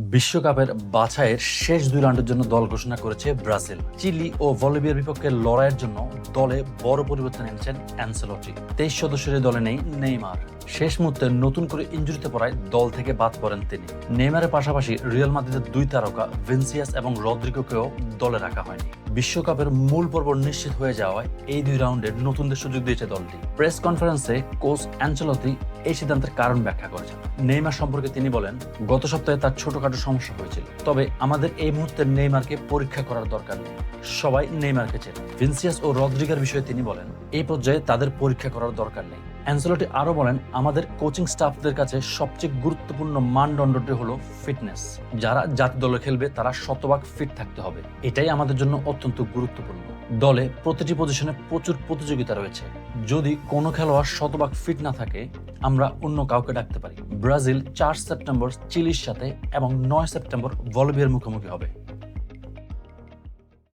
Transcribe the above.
বিশ্বকাপের বাছাইয়ের শেষ দুই রাউন্ডের জন্য দল ঘোষণা করেছে ব্রাজিল। চিলি ও বলিভিয়ার বিপক্ষে লড়াইয়ের জন্য দলে বড় পরিবর্তন এনেছেন অ্যানসেলোটি। 23 সদস্যের দলে নেই নেইমার। শেষ মুহূর্তে নতুন করে ইনজুরিতে পড়ায় দল থেকে বাদ পড়েন তিনি। নেইমারের পাশাপাশি রিয়াল মাদ্রিদের দুই তারকা ভিনিসিয়াস এবং রদ্রিগোকেও দলে রাখা হয়নি। বিশ্বকাপের মূল পর্ব নিশ্চিত হয়ে যাওয়ায় এই দুই রাউন্ডে নতুনদের সুযোগ দিয়েছে দলটি। প্রেস কনফারেন্সে কোচ অ্যানচেলোতি এই সিদ্ধান্তের কারণ ব্যাখ্যা করেছেন। নেইমার সম্পর্কে তিনি বলেন, গত সপ্তাহে তার ছোটখাটো সমস্যা হয়েছিল, তবে আমাদের এই মুহূর্তে নেইমারকে পরীক্ষা করার দরকার নেই। সবাই নেইমারকে চেনে। ভিনিসিয়াস ও রদ্রিগের বিষয়ে তিনি বলেন, এই পর্যায়ে তাদের পরীক্ষা করার দরকার নেই। অ্যানচেলোটি আরো বলেন, আমাদের কোচিং স্টাফদের কাছে সবচেয়ে গুরুত্বপূর্ণ মানদণ্ডটি হলো ফিটনেস। যারা জাতীয় দলে খেলবে তারা শতভাগ ফিট থাকতে হবে, এটাই আমাদের জন্য অত্যন্ত গুরুত্বপূর্ণ। দলে প্রতিটি পজিশনে প্রচুর প্রতিযোগিতা রয়েছে। যদি কোনো খেলোয়াড় শতভাগ ফিট না থাকে, আমরা অন্য কাউকে ডাকতে পারি। ব্রাজিল 4 সেপ্টেম্বর চিলির সাথে এবং 9 সেপ্টেম্বর বলিভিয়ার মুখোমুখি হবে।